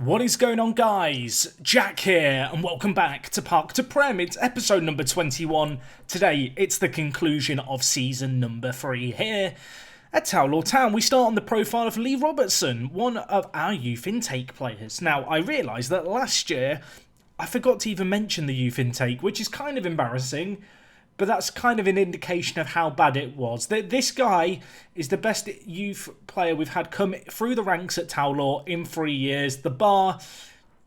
What is going on, guys? Jack here, and welcome back to Park to Prem. It's episode number 21. Today, it's the conclusion of season number 3 here at Towler Town. We start on the profile of Lee Robertson, one of our youth intake players. Now, I realised that last year, I forgot to even mention the youth intake, which is kind of embarrassing, but that's kind of an indication of how bad it was. This guy is the best youth player we've had come through the ranks at Towler in 3 years. The bar,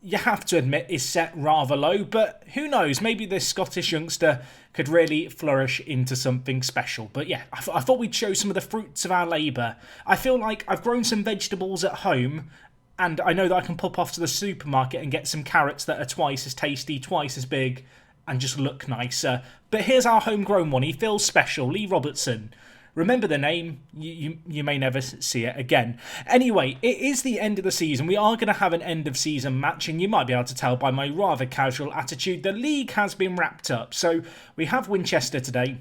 you have to admit, is set rather low, but who knows? Maybe this Scottish youngster could really flourish into something special. But yeah, I thought we'd show some of the fruits of our labour. I feel like I've grown some vegetables at home, and I know that I can pop off to the supermarket and get some carrots that are twice as tasty, twice as big, and just look nicer. But here's our homegrown one. He feels special. Lee Robertson. Remember the name. You may never see it again. Anyway, it is the end of the season. We are going to have an end of season match, and you might be able to tell by my rather casual attitude. The league has been wrapped up. So we have Winchester today.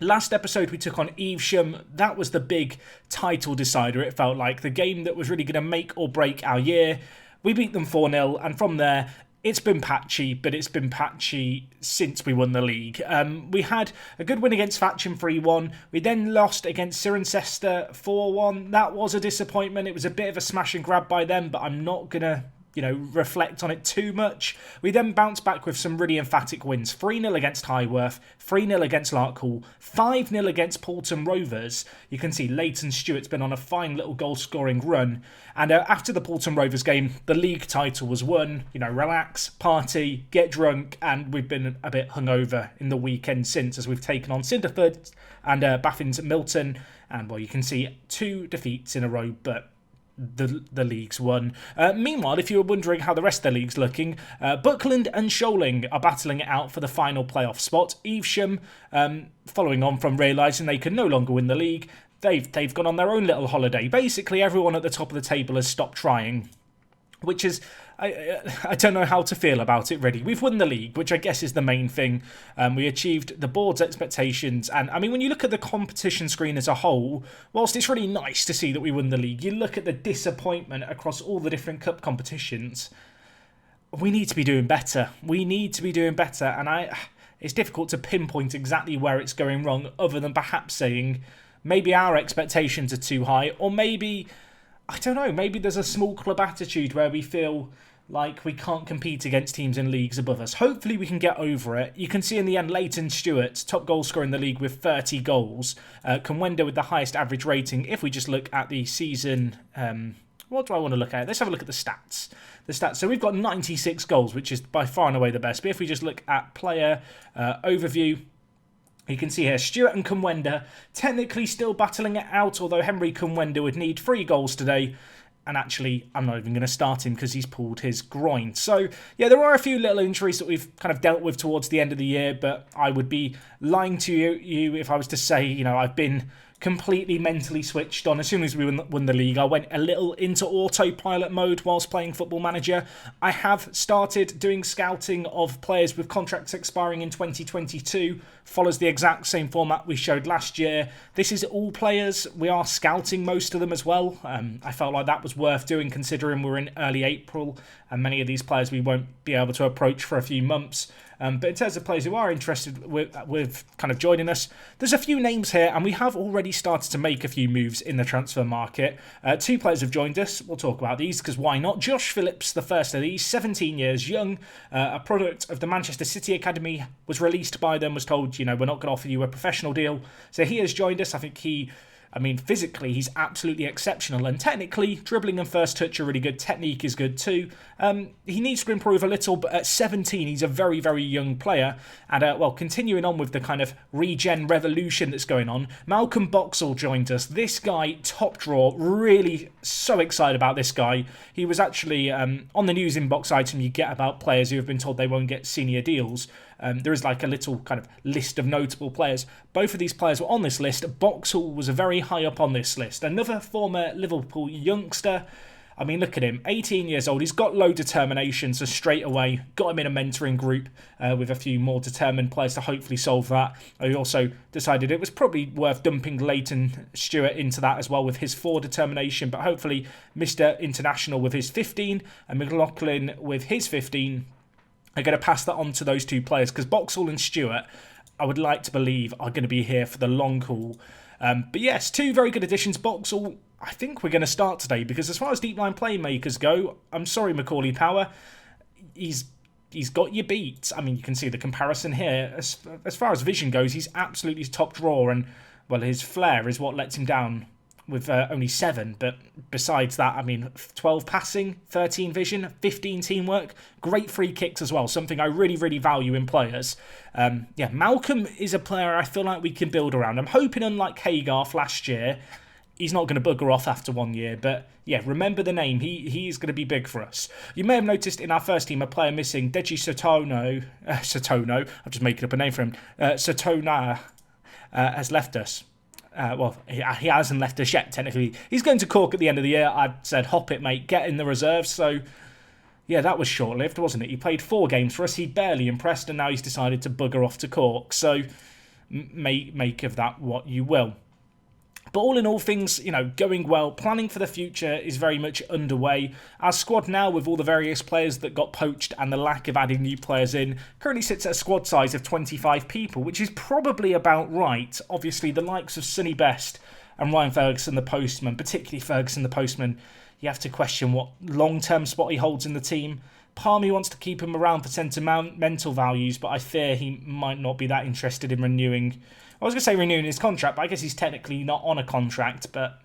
Last episode we took on Evesham. That was the big title decider, it felt like. The game that was really going to make or break our year. We beat them 4-0, and from there, it's been patchy, but it's been patchy since we won the league. We had a good win against Thatcham 3-1. We then lost against Cirencester 4-1. That was a disappointment. It was a bit of a smash and grab by them, but I'm not going to reflect on it too much. We then bounced back with some really emphatic wins. 3-0 against Highworth, 3-0 against Larkhall, 5-0 against Poulton Rovers. You can see Leighton Stewart's been on a fine little goal-scoring run. And after the Poulton Rovers game, the league title was won. Relax, party, get drunk, and we've been a bit hungover in the weekend since, as we've taken on Cinderford and Baffins Milton. And, well, you can see 2 defeats in a row, but the league's won. Meanwhile, if you were wondering how the rest of the league's looking, Buckland and Shoaling are battling it out for the final playoff spot. Evesham, following on from realising they can no longer win the league, they've gone on their own little holiday. Basically, everyone at the top of the table has stopped trying, which is, I don't know how to feel about it, really. We've won the league, which I guess is the main thing. We achieved the board's expectations. And, I mean, when you look at the competition screen as a whole, whilst it's really nice to see that we won the league, you look at the disappointment across all the different cup competitions. We need to be doing better. We need to be doing better. And it's difficult to pinpoint exactly where it's going wrong, other than perhaps saying maybe our expectations are too high, or maybe, I don't know, maybe there's a small club attitude where we feel like we can't compete against teams in leagues above us. Hopefully we can get over it. You can see in the end, Leighton Stewart, top goal scorer in the league with 30 goals. Conwenda with the highest average rating. If we just look at the season, what do I want to look at? Let's have a look at the stats. So we've got 96 goals, which is by far and away the best. But if we just look at player overview, you can see here, Stewart and Conwenda technically still battling it out, although Henry Conwenda would need 3 goals today. And actually, I'm not even going to start him because he's pulled his groin. So, yeah, there are a few little injuries that we've kind of dealt with towards the end of the year, but I would be lying to you if I was to say, I've been completely mentally switched on. As soon as we won the league, I went a little into autopilot mode whilst playing Football Manager. I have started doing scouting of players with contracts expiring in 2022. Follows the exact same format we showed last year. This is all players. We are scouting most of them as well. I felt like that was worth doing considering we're in early April and many of these players we won't be able to approach for a few months. But in terms of players who are interested with kind of joining us, there's a few names here, and we have already started to make a few moves in the transfer market. 2 players have joined us. We'll talk about these, because why not? Josh Phillips, the first of these, 17 years young, a product of the Manchester City Academy, was released by them, was told, we're not going to offer you a professional deal. So he has joined us. I think physically, he's absolutely exceptional. And technically, dribbling and first touch are really good. Technique is good too. He needs to improve a little, but at 17, he's a very, very young player. And, continuing on with the kind of regen revolution that's going on, Malcolm Boxall joined us. This guy, top draw, really so excited about this guy. He was actually on the news inbox item you get about players who have been told they won't get senior deals. There is like a little kind of list of notable players. Both of these players were on this list. Boxall was very high up on this list. Another former Liverpool youngster. I mean, look at him, 18 years old. He's got low determination, so straight away got him in a mentoring group with a few more determined players to hopefully solve that. He also decided it was probably worth dumping Leighton Stewart into that as well with his 4 determination, but hopefully Mr. International with his 15 and McLaughlin with his 15 are going to pass that on to those 2 players, because Boxall and Stewart, I would like to believe, are going to be here for the long haul. But yes, 2 very good additions. Boxall, I think we're going to start today, because as far as deep line playmakers go, I'm sorry, Macaulay Power, he's got you beat. I mean, you can see the comparison here. As far as vision goes, he's absolutely top drawer, and well, his flair is what lets him down with only 7, but besides that, I mean, 12 passing, 13 vision, 15 teamwork, great free kicks as well, something I really, really value in players. Malcolm is a player I feel like we can build around. I'm hoping, unlike Haygarth last year, he's not going to bugger off after 1 year, but yeah, remember the name. He is going to be big for us. You may have noticed in our first team a player missing, Deji Sotono, I'm just making up a name for him, Sotona has left us. He hasn't left us yet, technically. He's going to Cork at the end of the year. I said, hop it, mate, get in the reserves. So, yeah, that was short-lived, wasn't it? He played 4 games for us. He barely impressed, and now he's decided to bugger off to Cork. So, make of that what you will. But all in all, things, going well. Planning for the future is very much underway. Our squad now, with all the various players that got poached and the lack of adding new players in, currently sits at a squad size of 25 people, which is probably about right. Obviously, the likes of Sonny Best and Ryan Ferguson, the postman, particularly Ferguson, the postman, you have to question what long-term spot he holds in the team. Palmy wants to keep him around for sentimental values, but I fear he might not be that interested in renewing. I was going to say renewing his contract, but I guess he's technically not on a contract, but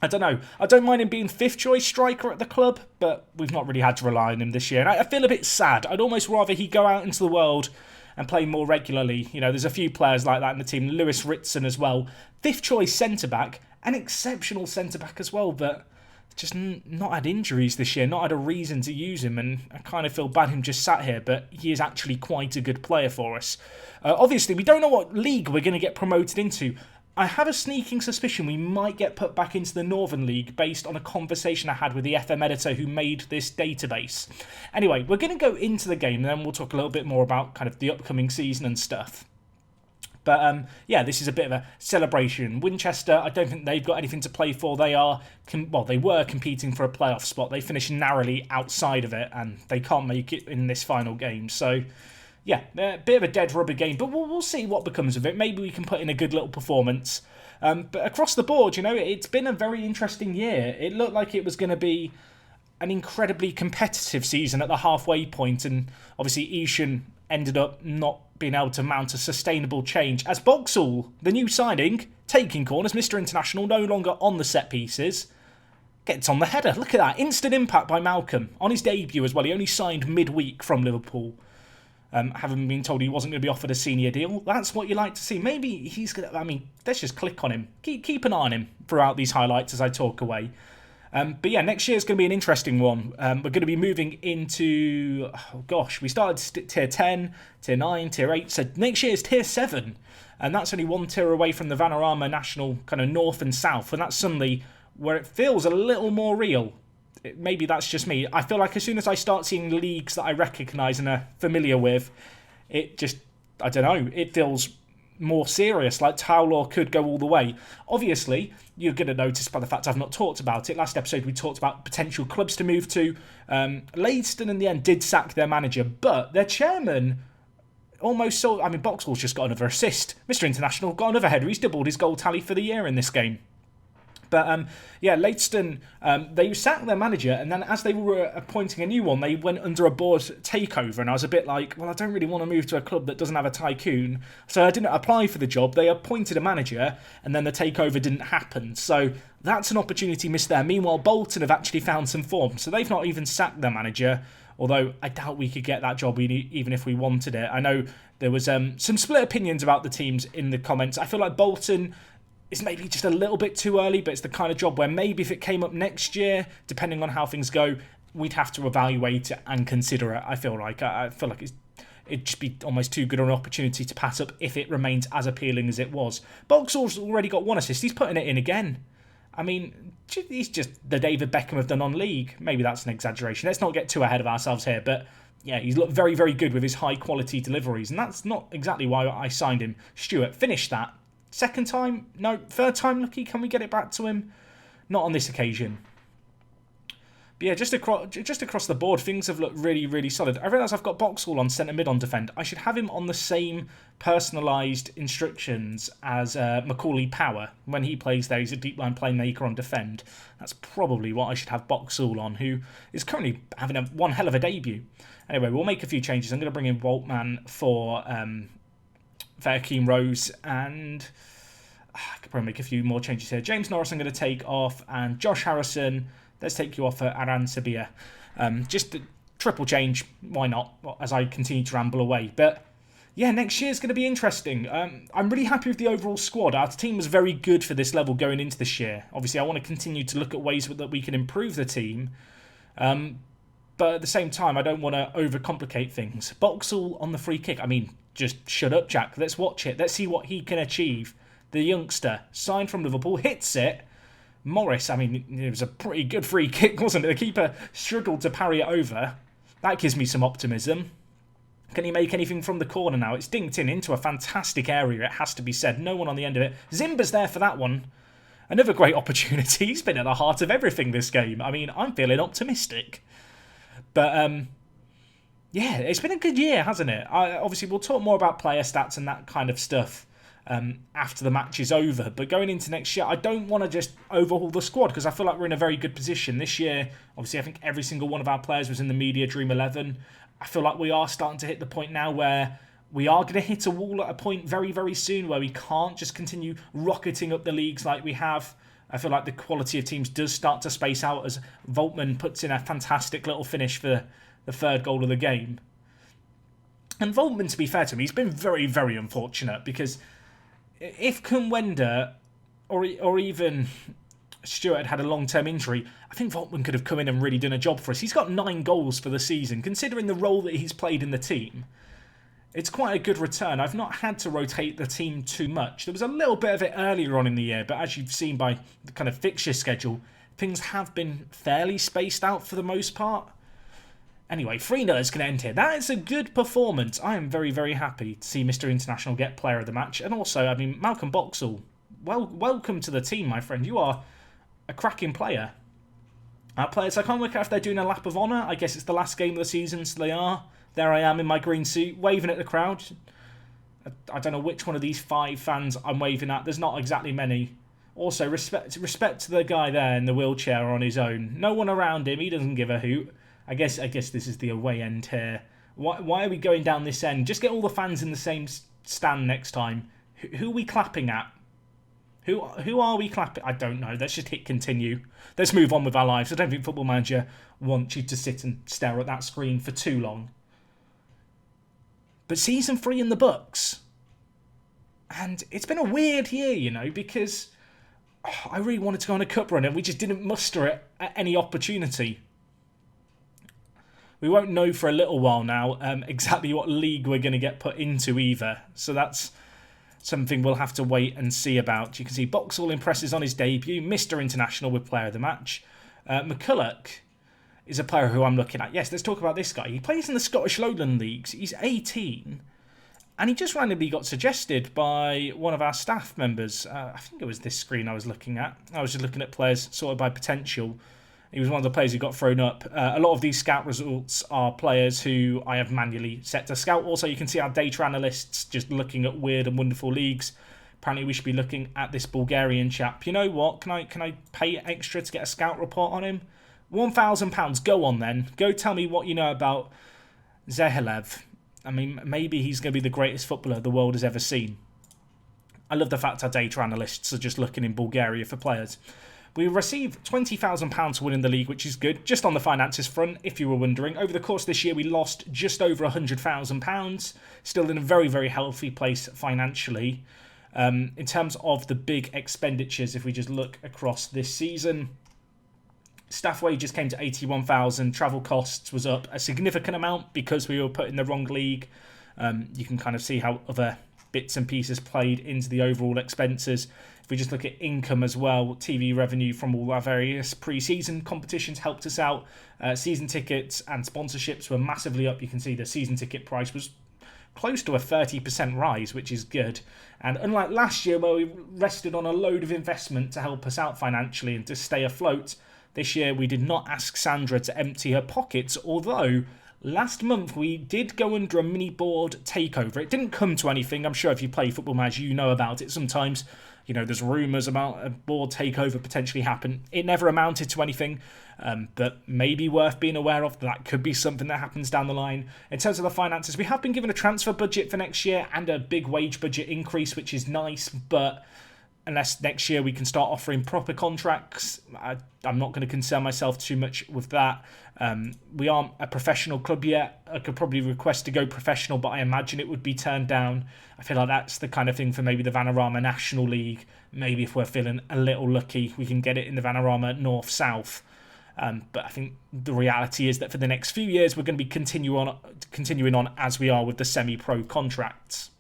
I don't know. I don't mind him being 5th choice striker at the club, but we've not really had to rely on him this year. And I feel a bit sad. I'd almost rather he go out into the world and play more regularly. There's a few players like that in the team. Lewis Ritson as well. 5th choice centre-back, an exceptional centre-back as well, but just not had injuries this year, not had a reason to use him, and I kind of feel bad him just sat here, but he is actually quite a good player for us. Obviously, we don't know what league we're going to get promoted into. I have a sneaking suspicion we might get put back into the Northern League based on a conversation I had with the FM editor who made this database. Anyway, we're going to go into the game, and then we'll talk a little bit more about kind of the upcoming season and stuff. But this is a bit of a celebration. Winchester, I don't think they've got anything to play for. They were competing for a playoff spot. They finished narrowly outside of it, and they can't make it in this final game. So, yeah, a bit of a dead rubber game, but we'll see what becomes of it. Maybe we can put in a good little performance. But across the board, it's been a very interesting year. It looked like it was going to be an incredibly competitive season at the halfway point, and obviously Eshan ended up not being able to mount a sustainable change, as Boxall, the new signing, taking corners, Mr. International, no longer on the set pieces, gets on the header. Look at that, instant impact by Malcolm on his debut as well. He only signed midweek from Liverpool, having been told he wasn't going to be offered a senior deal. That's what you like to see. Maybe he's going to, let's just click on him. Keep an eye on him throughout these highlights as I talk away. But yeah, next year is going to be an interesting one. We're going to be moving into, we started tier 10, tier 9, tier 8. So next year is tier 7. And that's only 1 tier away from the Vanarama National kind of north and south. And that's suddenly where it feels a little more real. Maybe that's just me. I feel like as soon as I start seeing leagues that I recognise and are familiar with, it just, I don't know, it feels more serious, like Towlaw could go all the way. Obviously, you're going to notice by the fact I've not talked about it. Last episode, we talked about potential clubs to move to. Leiston, in the end, did sack their manager, but their chairman almost saw... Boxall's just got another assist. Mr. International got another header. He's doubled his goal tally for the year in this game. But, Leiston, they sacked their manager, and then as they were appointing a new one, they went under a board takeover, and I was a bit like, well, I don't really want to move to a club that doesn't have a tycoon, so I didn't apply for the job. They appointed a manager, and then the takeover didn't happen, so that's an opportunity missed there. Meanwhile, Bolton have actually found some form, so they've not even sacked their manager, although I doubt we could get that job even if we wanted it. I know there was some split opinions about the teams in the comments. I feel like Bolton is maybe just a little bit too early, but it's the kind of job where maybe if it came up next year, depending on how things go, we'd have to evaluate it and consider it. I feel like it'd just be almost too good an opportunity to pass up if it remains as appealing as it was. Boxall's already got 1 assist. He's putting it in again. I mean, he's just the David Beckham have done on league. Maybe that's an exaggeration. Let's not get too ahead of ourselves here. But yeah, he's looked very, very good with his high-quality deliveries. And that's not exactly why I signed him. Stuart, finish that. Second time? No. Third time lucky? Can we get it back to him? Not on this occasion. But yeah, just across the board, things have looked really, really solid. I realise I've got Boxall on centre mid on defend. I should have him on the same personalised instructions as Macaulay Power. When he plays there, he's a deep line playmaker on defend. That's probably what I should have Boxall on, who is currently having one hell of a debut. Anyway, we'll make a few changes. I'm going to bring in Waltman for Akeem Rose, and I could probably make a few more changes here. James Norris I'm going to take off, and Josh Harrison, let's take you off for Addons. Just a triple change, why not, as I continue to ramble away. But yeah, next year's going to be interesting. I'm really happy with the overall squad. Our team was very good for this level going into this year. Obviously, I want to continue to look at ways that we can improve the team. But at the same time, I don't want to overcomplicate things. Boxall on the free kick. I mean, just shut up, Jack. Let's watch it. Let's see what he can achieve. The youngster, signed from Liverpool, hits it. Morris, I mean, it was a pretty good free kick, wasn't it? The keeper struggled to parry it over. That gives me some optimism. Can he make anything from the corner now? It's dinked into a fantastic area, it has to be said. No one on the end of it. Zimba's there for that one. Another great opportunity. He's been at the heart of everything this game. I mean, I'm feeling optimistic. But, yeah, it's been a good year, hasn't it? Obviously, we'll talk more about player stats and that kind of stuff after the match is over. But going into next year, I don't want to just overhaul the squad because I feel like we're in a very good position. This year, obviously, I think every single one of our players was in the media Dream 11. I feel like we are starting to hit the point now where we are going to hit a wall at a point very, very soon where we can't just continue rocketing up the leagues like we have. I feel like the quality of teams does start to space out as Voltman puts in a fantastic little finish for the third goal of the game. And Voltman, to be fair to him, he's been very, very unfortunate because if Kunwenda or even Stuart had a long-term injury, I think Voltman could have come in and really done a job for us. He's got 9 goals for the season. Considering the role that he's played in the team, it's quite a good return. I've not had to rotate the team too much. There was a little bit of it earlier on in the year, but as you've seen by the kind of fixture schedule, things have been fairly spaced out for the most part. Anyway, 3-0 is going to end here. That is a good performance. I am very, very happy to see Mr. International get player of the match. And also, I mean, Malcolm Boxall, welcome to the team, my friend. You are a cracking player. Our players, I can't work out if they're doing a lap of honour. I guess it's the last game of the season, so they are. There I am in my green suit, waving at the crowd. I don't know which one of these 5 fans I'm waving at. There's not exactly many. Also, respect to the guy there in the wheelchair on his own. No one around him. He doesn't give a hoot. I guess this is the away end here. Why are we going down this end? Just get all the fans in the same stand next time. Who are we clapping at? Who are we clapping? I don't know. Let's just hit continue. Let's move on with our lives. I don't think Football Manager wants you to sit and stare at that screen for too long. But season 3 in the books. And it's been a weird year, you know, because I really wanted to go on a cup run and we just didn't muster it at any opportunity. We won't know for a little while now exactly what league we're going to get put into either. So that's something we'll have to wait and see about. You can see Boxall impresses on his debut. Mr. International with player of the match. McCulloch is a player who I'm looking at. Yes, let's talk about this guy. He plays in the Scottish Lowland Leagues. He's 18. And he just randomly got suggested by one of our staff members. I think it was this screen I was looking at. I was just looking at players sorted by potential. He was one of the players who got thrown up. A lot of these scout results are players who I have manually set to scout. Also, you can see our data analysts just looking at weird and wonderful leagues. Apparently, we should be looking at this Bulgarian chap. You know what? Can I pay extra to get a scout report on him? £1,000. Go on then. Go tell me what you know about Zehelev. I mean, maybe he's going to be the greatest footballer the world has ever seen. I love the fact our data analysts are just looking in Bulgaria for players. We received £20,000 for winning the league, which is good, just on the finances front, if you were wondering. Over the course of this year, we lost just over £100,000. Still in a very, very healthy place financially. In terms of the big expenditures, if we just look across this season, staff wages came to £81,000. Travel costs was up a significant amount because we were put in the wrong league. You can kind of see how other bits and pieces played into the overall expenses. If we just look at income as well, TV revenue from all our various pre-season competitions helped us out. Season tickets and sponsorships were massively up. You can see the season ticket price was close to a 30% rise, which is good. And unlike last year, where we rested on a load of investment to help us out financially and to stay afloat, this year we did not ask Sandra to empty her pockets, although last month we did go under a mini board takeover. It didn't come to anything. I'm sure if you play Football Manager, you know about it. Sometimes, there's rumours about a board takeover potentially happen. It never amounted to anything, but maybe worth being aware of. That could be something that happens down the line. In terms of the finances, we have been given a transfer budget for next year and a big wage budget increase, which is nice, but unless next year we can start offering proper contracts, I'm not going to concern myself too much with that. We aren't a professional club yet. I could probably request to go professional, but I imagine it would be turned down. I feel like that's the kind of thing for maybe the Vanarama National League. Maybe if we're feeling a little lucky, we can get it in the Vanarama North-South. But I think the reality is that for the next few years, we're going to be continuing on as we are with the semi-pro contracts.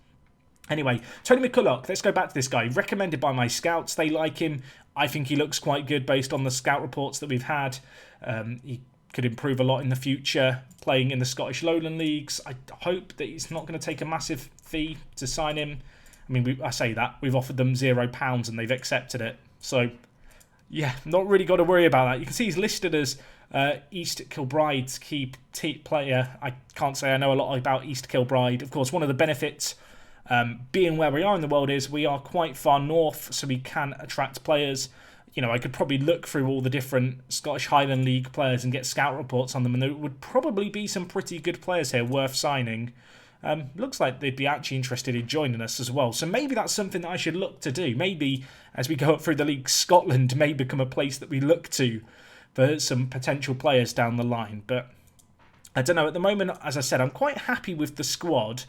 Anyway, Tony McCulloch, let's go back to this guy. Recommended by my scouts. They like him. I think he looks quite good based on the scout reports that we've had. He could improve a lot in the future, playing in the Scottish Lowland Leagues. I hope that he's not going to take a massive fee to sign him. I mean, I say that. We've offered them £0 and they've accepted it. So, yeah, not really got to worry about that. You can see he's listed as East Kilbride's key player. I can't say I know a lot about East Kilbride. Of course, one of the benefits being where we are in the world is we are quite far north, so we can attract players. I could probably look through all the different Scottish Highland League players and get scout reports on them, and there would probably be some pretty good players here worth signing. Looks like they'd be actually interested in joining us as well. So maybe that's something that I should look to do. Maybe as we go up through the league, Scotland may become a place that we look to for some potential players down the line. But I don't know. At the moment, as I said, I'm quite happy with the squad.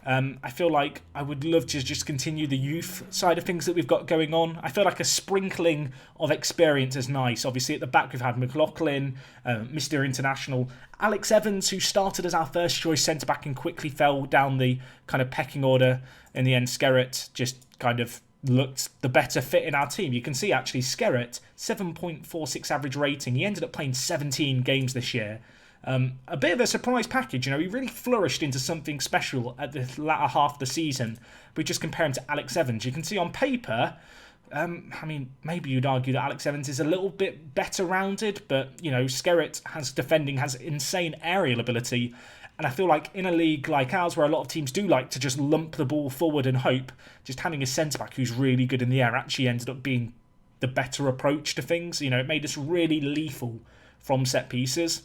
I feel like I would love to just continue the youth side of things that we've got going on. I feel like a sprinkling of experience is nice. Obviously, at the back, we've had McLaughlin, Mr. International, Alex Evans, who started as our first choice centre-back and quickly fell down the kind of pecking order. In the end, Skerritt just kind of looked the better fit in our team. You can see, actually, Skerritt, 7.46 average rating. He ended up playing 17 games this year. A bit of a surprise package, he really flourished into something special at the latter half of the season. We just compare him to Alex Evans. You can see on paper, maybe you'd argue that Alex Evans is a little bit better rounded, but, Skerritt has insane aerial ability. And I feel like in a league like ours, where a lot of teams do like to just lump the ball forward and hope, just having a centre-back who's really good in the air actually ended up being the better approach to things. It made us really lethal from set pieces.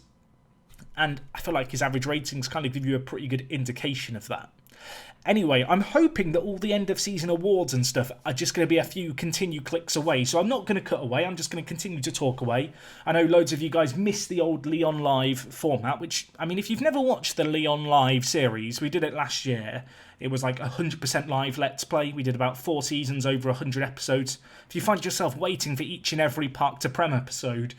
And I feel like his average ratings kind of give you a pretty good indication of that. Anyway, I'm hoping that all the end of season awards and stuff are just going to be a few continue clicks away. So I'm not going to cut away. I'm just going to continue to talk away. I know loads of you guys miss the old Leon Live format, which, if you've never watched the Leon Live series, we did it last year. It was like 100% live Let's Play. We did about 4 seasons, over 100 episodes. If you find yourself waiting for each and every Park to Prem episode,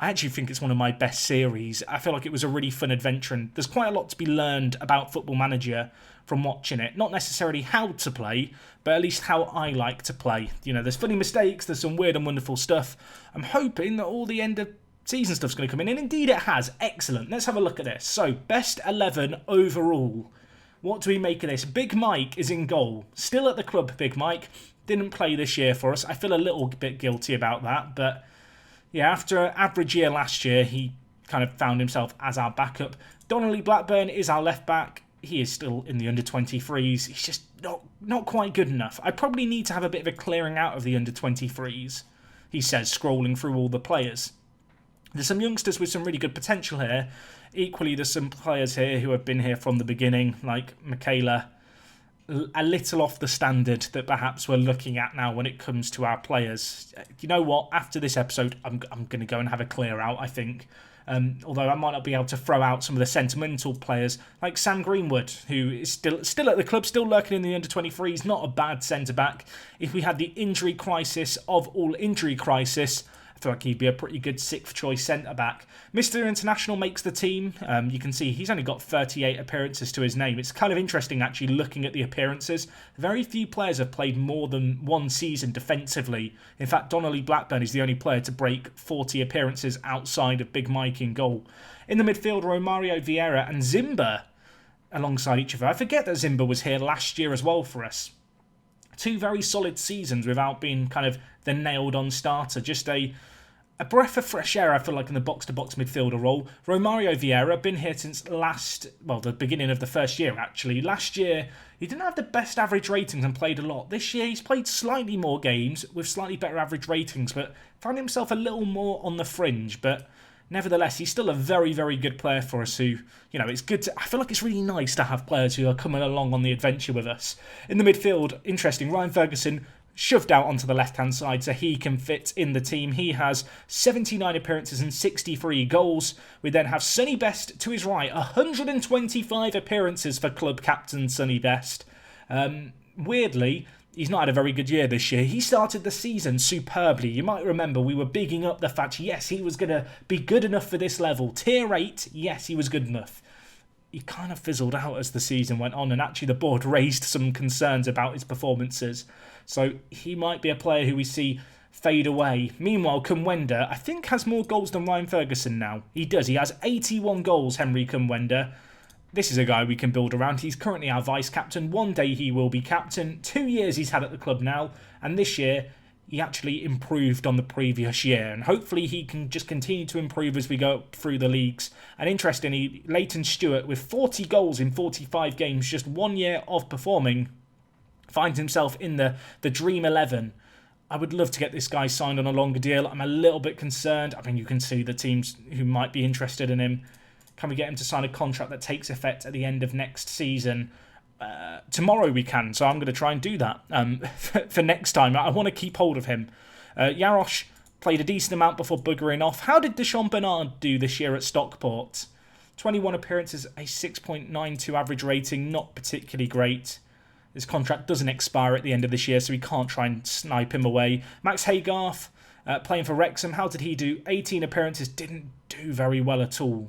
I actually think it's one of my best series. I feel like it was a really fun adventure, and there's quite a lot to be learned about Football Manager from watching it. Not necessarily how to play, but at least how I like to play. There's funny mistakes, there's some weird and wonderful stuff. I'm hoping that all the end of season stuff's going to come in, and indeed it has. Excellent. Let's have a look at this. So, best 11 overall. What do we make of this? Big Mike is in goal. Still at the club, Big Mike. Didn't play this year for us. I feel a little bit guilty about that, but yeah, after an average year last year, he kind of found himself as our backup. Donnelly Blackburn is our left back. He is still in the under-23s. He's just not quite good enough. I probably need to have a bit of a clearing out of the under-23s, he says, scrolling through all the players. There's some youngsters with some really good potential here. Equally, there's some players here who have been here from the beginning, like Michaela, a little off the standard that perhaps we're looking at now when it comes to our players. You know what? After this episode, I'm going to go and have a clear out, I think. Although I might not be able to throw out some of the sentimental players, like Sam Greenwood, who is still at the club, still lurking in the under-23s, not a bad centre-back. If we had the injury crisis of all injury crisis, I feel like he'd be a pretty good 6th choice centre-back. Mr. International makes the team. You can see he's only got 38 appearances to his name. It's kind of interesting actually looking at the appearances. Very few players have played more than one season defensively. In fact, Donnelly Blackburn is the only player to break 40 appearances outside of Big Mike in goal. In the midfield, Romario Vieira and Zimba alongside each other. I forget that Zimba was here last year as well for us. 2 very solid seasons without being kind of the nailed-on starter. Just a breath of fresh air, I feel like, in the box-to-box midfielder role. Romario Vieira, been here since the beginning of the first year, actually. Last year, he didn't have the best average ratings and played a lot. This year, he's played slightly more games with slightly better average ratings, but found himself a little more on the fringe. But nevertheless, he's still a very, very good player for us who, it's good to... I feel like it's really nice to have players who are coming along on the adventure with us. In the midfield, interesting, Ryan Ferguson shoved out onto the left-hand side so he can fit in the team. He has 79 appearances and 63 goals. We then have Sonny Best to his right, 125 appearances for club captain Sonny Best. Weirdly, he's not had a very good year this year. He started the season superbly. You might remember we were bigging up the fact, yes, he was going to be good enough for this level. Tier 8, yes, he was good enough. He kind of fizzled out as the season went on, and actually the board raised some concerns about his performances. So he might be a player who we see fade away. Meanwhile, Kumwenda, I think, has more goals than Ryan Ferguson now. He does. He has 81 goals, Henry Kumwenda. This is a guy we can build around. He's currently our vice-captain. One day he will be captain. 2 years he's had at the club now. And this year, he actually improved on the previous year. And hopefully he can just continue to improve as we go through the leagues. And interestingly, Leighton Stewart, with 40 goals in 45 games, just 1 year of performing, finds himself in the Dream 11. I would love to get this guy signed on a longer deal. I'm a little bit concerned. I mean, you can see the teams who might be interested in him. Can we get him to sign a contract that takes effect at the end of next season? Tomorrow we can, so I'm going to try and do that for next time. I want to keep hold of him. Jarosz played a decent amount before buggering off. How did Deshaun Bernard do this year at Stockport? 21 appearances, a 6.92 average rating, not particularly great. His contract doesn't expire at the end of this year, so we can't try and snipe him away. Max Haygarth, playing for Wrexham, how did he do? 18 appearances, didn't do very well at all.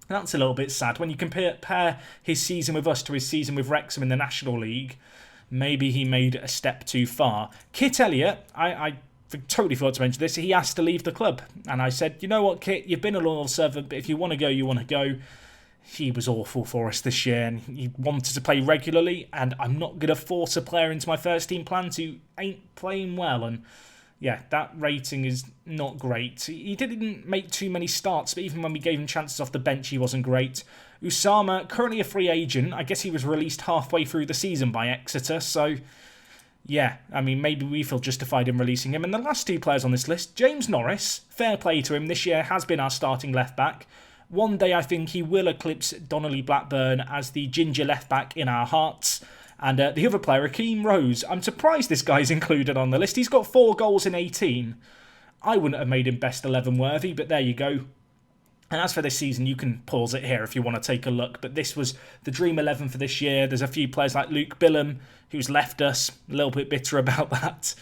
That's a little bit sad. When you compare his season with us to his season with Wrexham in the National League, maybe he made a step too far. Kit Elliott, I totally forgot to mention this, he asked to leave the club. And I said, you know what, Kit, you've been a loyal servant, but if you want to go, you want to go. He was awful for us this year, and he wanted to play regularly, and I'm not going to force a player into my first team plans who ain't playing well. And yeah, that rating is not great. He didn't make too many starts, but even when we gave him chances off the bench, he wasn't great. Usama, currently a free agent. I guess he was released halfway through the season by Exeter, so yeah, I mean, maybe we feel justified in releasing him. And the last 2 players on this list, James Norris, fair play to him, this year has been our starting left-back. One day I think he will eclipse Donnelly Blackburn as the ginger left-back in our hearts. And the other player, Akeem Rose, I'm surprised this guy's included on the list. He's got 4 goals in 18. I wouldn't have made him best 11 worthy, but there you go. And as for this season, you can pause it here if you want to take a look. But this was the Dream 11 for this year. There's a few players like Luke Billam, who's left us. A little bit bitter about that.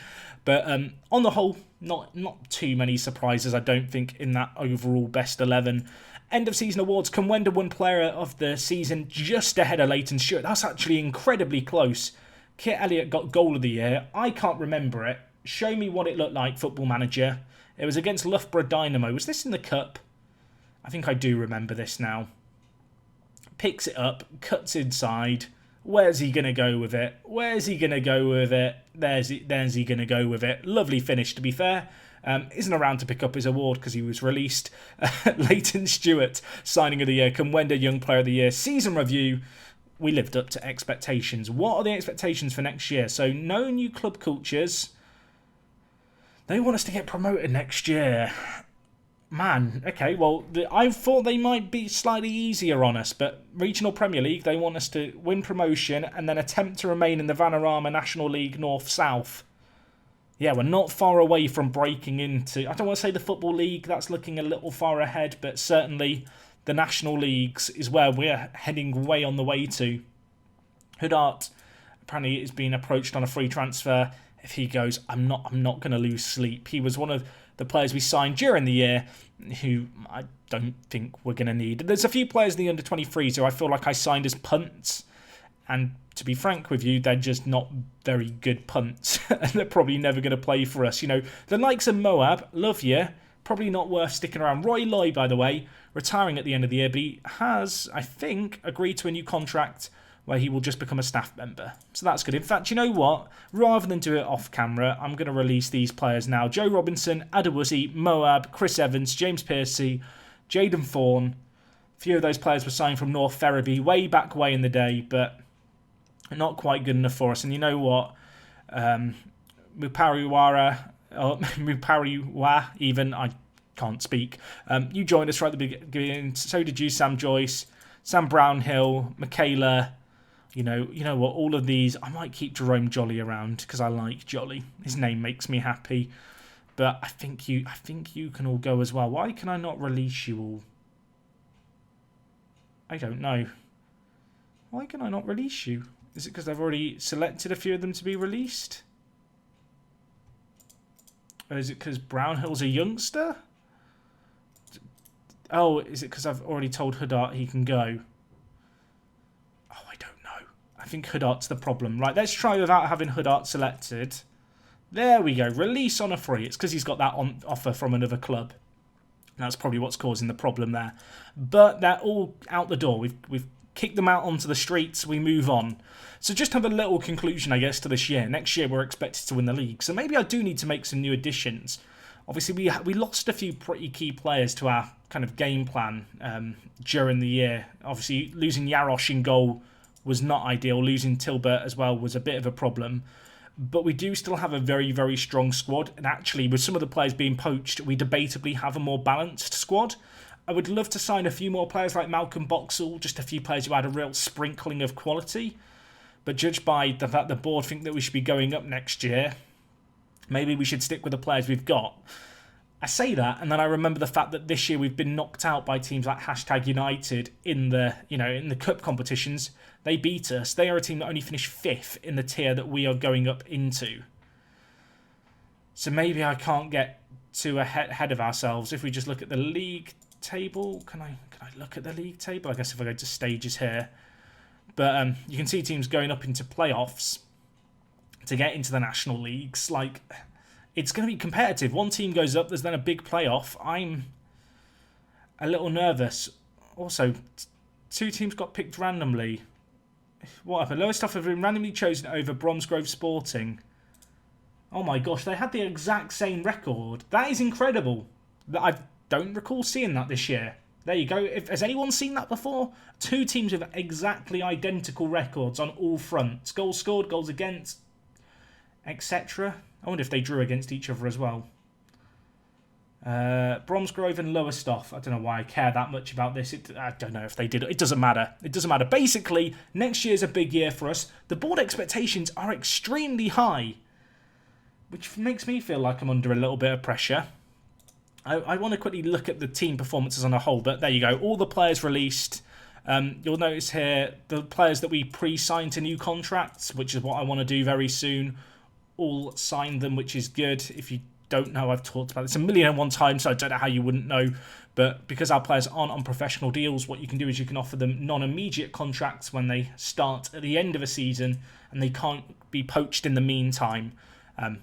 But on the whole, not too many surprises, I don't think, in that overall best 11. End of season awards, Kumwenda won player of the season just ahead of Leighton Stewart. That's actually incredibly close. Kit Elliott got goal of the year. I can't remember it. Show me what it looked like, Football Manager. It was against Loughborough Dynamo. Was this in the Cup? I think I do remember this now. Picks it up, cuts inside. Where's he going to go with it? Where's he going to go with it? There's he going to go with it. Lovely finish, to be fair. Isn't around to pick up his award because he was released. Leighton Stewart, signing of the year. Kumwenda, Young Player of the Year. Season review, we lived up to expectations. What are the expectations for next year? So, no new club cultures. They want us to get promoted next year. Man, okay, well, I thought they might be slightly easier on us, but Regional Premier League, they want us to win promotion and then attempt to remain in the Vanarama National League North-South. Yeah, we're not far away from breaking into... I don't want to say the Football League, that's looking a little far ahead, but certainly the National Leagues is where we're heading way on the way to. Hudart apparently is being approached on a free transfer. If he goes, I'm not going to lose sleep. He was one of the players we signed during the year, who I don't think we're going to need. There's a few players in the under-23s who I feel like I signed as punts, and to be frank with you, they're just not very good punts, and they're probably never going to play for us. You know, the likes of Moab, love you, probably not worth sticking around. Roy Loy, by the way, retiring at the end of the year, but he has, I think, agreed to a new contract where he will just become a staff member. So that's good. In fact, you know what? Rather than do it off camera, I'm going to release these players now. Joe Robinson, Adewusi, Moab, Chris Evans, James Piercy, Jaden Fawn. A few of those players were signed from North Ferriby way in the day, but not quite good enough for us. And you know what? Mupariwa, even, I can't speak. You joined us right at the beginning. So did you, Sam Joyce, Sam Brownhill, Michaela. You know what? All of these, I might keep Jerome Jolly around because I like Jolly. His name makes me happy. But I think you can all go as well. Why can I not release you all? I don't know. Why can I not release you? Is it because I've already selected a few of them to be released? Or is it because Brownhill's a youngster? Oh, is it because I've already told Hudart he can go? Oh, I don't know. I think Hudart's the problem. Right, let's try without having Hudart selected. There we go. Release on a free. It's because he's got that on offer from another club. That's probably what's causing the problem there. But they're all out the door. We've kicked them out onto the streets. We move on. So just have a little conclusion, I guess, to this year. Next year, we're expected to win the league. So maybe I do need to make some new additions. Obviously, we lost a few pretty key players to our kind of game plan during the year. Obviously, losing Yarosh in goal was not ideal. Losing Tilbert as well was a bit of a problem. But we do still have a very, very strong squad. And actually, with some of the players being poached, we debatably have a more balanced squad. I would love to sign a few more players like Malcolm Boxall, just a few players who had a real sprinkling of quality. But judged by the fact the board think that we should be going up next year, maybe we should stick with the players we've got. I say that, and then I remember the fact that this year we've been knocked out by teams like #United in the cup competitions. They beat us. They are a team that only finished 5th in the tier that we are going up into. So maybe I can't get too ahead of ourselves. If we just look at the league table, can I look at the league table? I guess if I go to stages here, but you can see teams going up into playoffs to get into the national leagues. Like, it's going to be competitive. One team goes up, there's then a big playoff. I'm a little nervous. Also, 2 teams got picked randomly. What happened? Lowestoft have been randomly chosen over Bromsgrove Sporting. Oh my gosh, they had the exact same record. That is incredible. I don't recall seeing that this year. There you go. Has anyone seen that before? 2 teams with exactly identical records on all fronts. Goals scored, goals against, etc. I wonder if they drew against each other as well. Bromsgrove and Lowestoft. I don't know why I care that much about this. I don't know if they did. It doesn't matter. It doesn't matter. Basically, next year's a big year for us. The board expectations are extremely high, which makes me feel like I'm under a little bit of pressure. I want to quickly look at the team performances on a whole, but there you go. All the players released. You'll notice here the players that we pre-signed to new contracts, which is what I want to do very soon. All signed them, which is good. If you don't know, I've talked about this a million and one times, so I don't know how you wouldn't know. But because our players aren't on professional deals, what you can do is you can offer them non-immediate contracts when they start at the end of a season, and they can't be poached in the meantime.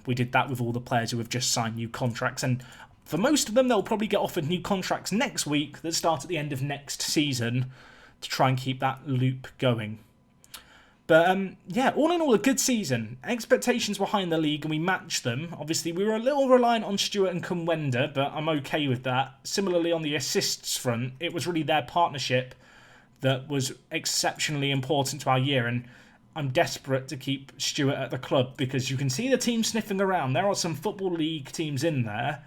We did that with all the players who have just signed new contracts, and for most of them, they'll probably get offered new contracts next week that start at the end of next season to try and keep that loop going. But yeah, all in all, a good season. Expectations were high in the league and we matched them. Obviously, we were a little reliant on Stewart and Kumwenda, but I'm okay with that. Similarly, on the assists front, it was really their partnership that was exceptionally important to our year, and I'm desperate to keep Stewart at the club because you can see the team sniffing around. There are some Football League teams in there.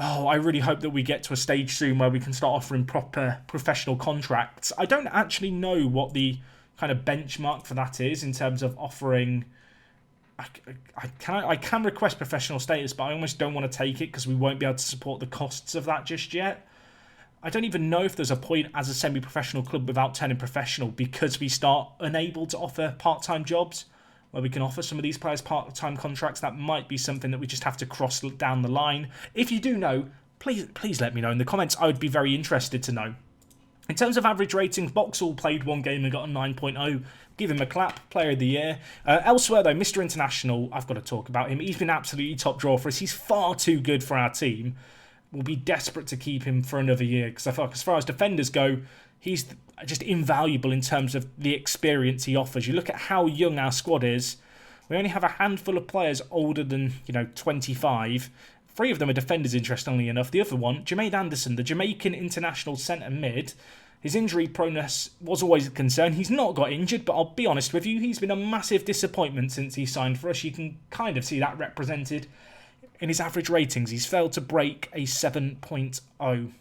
Oh, I really hope that we get to a stage soon where we can start offering proper professional contracts. I don't actually know what the kind of benchmark for that is in terms of offering. I can request professional status, but I almost don't want to take it because we won't be able to support the costs of that just yet. I don't even know if there's a point as a semi-professional club without turning professional because we start unable to offer part-time jobs. where we can offer some of these players part-time contracts. That might be something that we just have to cross down the line. If you do know, please let me know in the comments. I would be very interested to know. In terms of average ratings, Boxall played one game and got a 9.0. Give him a clap, player of the year. Elsewhere though, Mr. International, I've got to talk about him. He's been absolutely top draw for us. He's far too good for our team. We'll be desperate to keep him for another year, because I feel like as far as defenders go, he's just invaluable in terms of the experience he offers. You look at how young our squad is. We only have a handful of players older than 25. 3 of them are defenders, interestingly enough. The other one, Jermaine Anderson, the Jamaican international centre mid. His injury proneness was always a concern. He's not got injured, but I'll be honest with you, he's been a massive disappointment since he signed for us. You can kind of see that represented in his average ratings. He's failed to break a 7.0.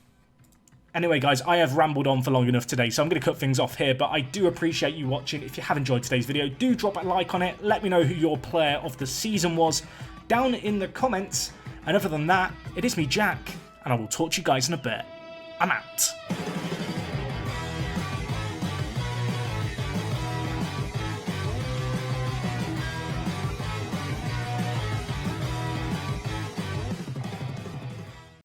Anyway, guys, I have rambled on for long enough today, so I'm going to cut things off here, but I do appreciate you watching. If you have enjoyed today's video, do drop a like on it. Let me know who your player of the season was down in the comments. And other than that, it is me, Jack, and I will talk to you guys in a bit. I'm out.